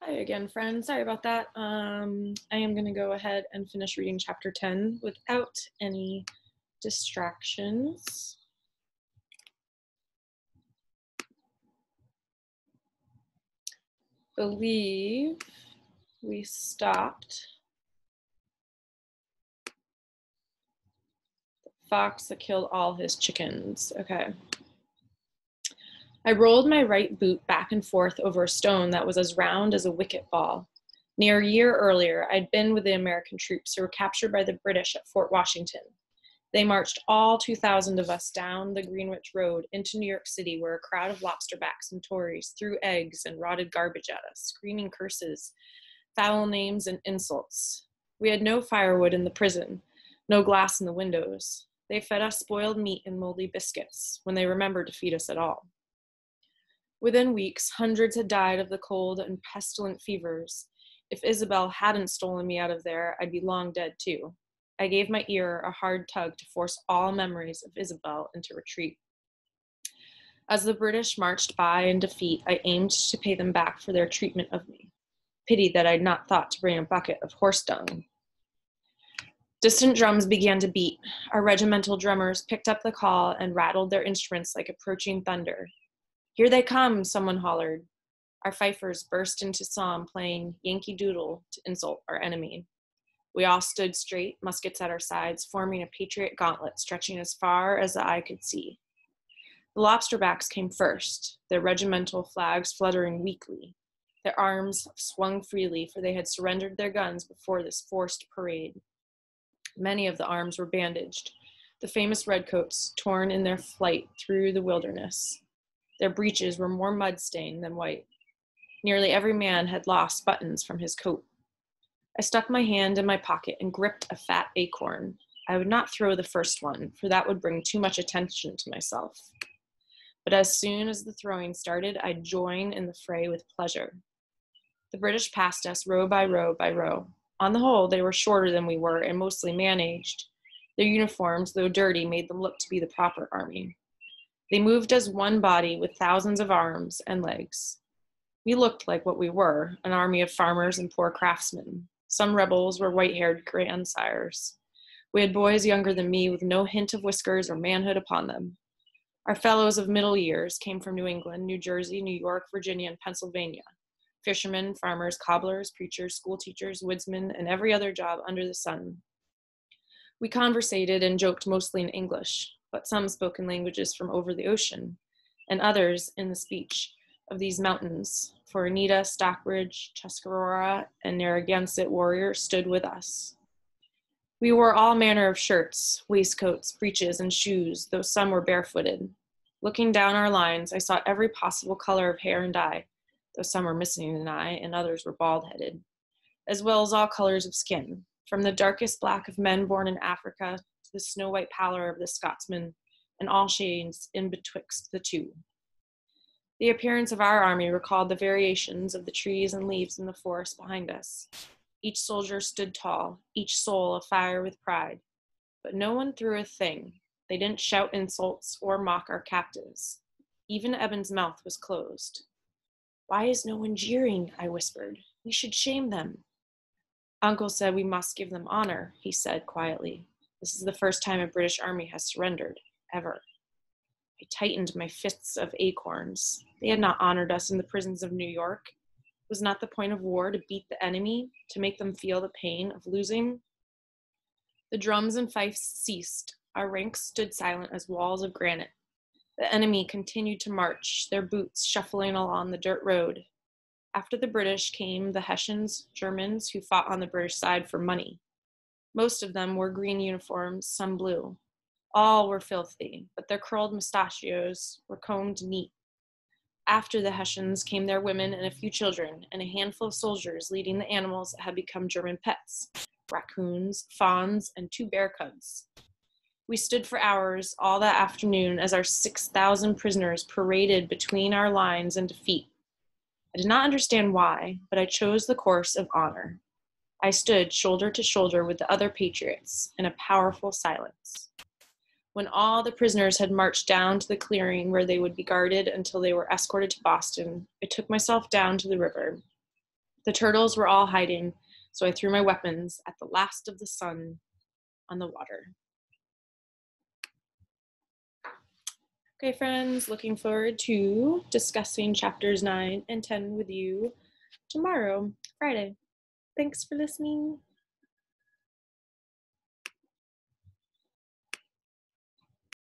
Hi again, friends. Sorry about that. I am going to go ahead and finish reading chapter 10 without any distractions. Believe we stopped the fox that killed all his chickens. Okay. I rolled my right boot back and forth over a stone that was as round as a wicket ball. Near a year earlier, I'd been with the American troops who were captured by the British at Fort Washington. They marched all 2,000 of us down the Greenwich Road into New York City, where a crowd of lobsterbacks and Tories threw eggs and rotted garbage at us, screaming curses, foul names, and insults. We had no firewood in the prison, no glass in the windows. They fed us spoiled meat and moldy biscuits, when they remembered to feed us at all. Within weeks, hundreds had died of the cold and pestilent fevers. If Isabel hadn't stolen me out of there, I'd be long dead too. I gave my ear a hard tug to force all memories of Isabel into retreat. As the British marched by in defeat, I aimed to pay them back for their treatment of me. Pity that I'd not thought to bring a bucket of horse dung. Distant drums began to beat. Our regimental drummers picked up the call and rattled their instruments like approaching thunder. "Here they come," someone hollered. Our fifers burst into song, playing Yankee Doodle to insult our enemy. We all stood straight, muskets at our sides, forming a patriot gauntlet stretching as far as the eye could see. The lobsterbacks came first, their regimental flags fluttering weakly. Their arms swung freely, for they had surrendered their guns before this forced parade. Many of the arms were bandaged, the famous redcoats torn in their flight through the wilderness. Their breeches were more mud-stained than white. Nearly every man had lost buttons from his coat. I stuck my hand in my pocket and gripped a fat acorn. I would not throw the first one, for that would bring too much attention to myself. But as soon as the throwing started, I'd join in the fray with pleasure. The British passed us row by row by row. On the whole, they were shorter than we were and mostly man-aged. Their uniforms, though dirty, made them look to be the proper army. They moved as one body with thousands of arms and legs. We looked like what we were, an army of farmers and poor craftsmen. Some rebels were white-haired grandsires. We had boys younger than me with no hint of whiskers or manhood upon them. Our fellows of middle years came from New England, New Jersey, New York, Virginia, and Pennsylvania. Fishermen, farmers, cobblers, preachers, school teachers, woodsmen, and every other job under the sun. We conversated and joked mostly in English, but some spoke in languages from over the ocean, and others in the speech of these mountains, for Oneida, Stockbridge, Tuscarora, and Narragansett warriors stood with us. We wore all manner of shirts, waistcoats, breeches, and shoes, though some were barefooted. Looking down our lines, I saw every possible color of hair and dye, though some were missing an eye and others were bald-headed, as well as all colors of skin, from the darkest black of men born in Africa to the snow-white pallor of the Scotsman, and all shades in betwixt the two. The appearance of our army recalled the variations of the trees and leaves in the forest behind us. Each soldier stood tall, each soul afire with pride, but no one threw a thing. They didn't shout insults or mock our captives. Even Eben's mouth was closed. "Why is no one jeering?" I whispered. "We should shame them." "Uncle said we must give them honor," he said quietly. "This is the first time a British army has surrendered, ever." I tightened my fists of acorns. They had not honored us in the prisons of New York. Was not the point of war to beat the enemy, to make them feel the pain of losing? The drums and fifes ceased. Our ranks stood silent as walls of granite. The enemy continued to march, their boots shuffling along the dirt road. After the British came the Hessians, Germans, who fought on the British side for money. Most of them wore green uniforms, some blue. All were filthy, but their curled mustachios were combed neat. After the Hessians came their women and a few children, and a handful of soldiers leading the animals that had become German pets, raccoons, fawns, and 2 bear cubs. We stood for hours all that afternoon as our 6,000 prisoners paraded between our lines in defeat. I did not understand why, but I chose the course of honor. I stood shoulder to shoulder with the other patriots in a powerful silence. When all the prisoners had marched down to the clearing where they would be guarded until they were escorted to Boston, I took myself down to the river. The turtles were all hiding, so I threw my weapons at the last of the sun on the water. Okay, friends, looking forward to discussing chapters 9 and 10 with you tomorrow, Friday. Thanks for listening.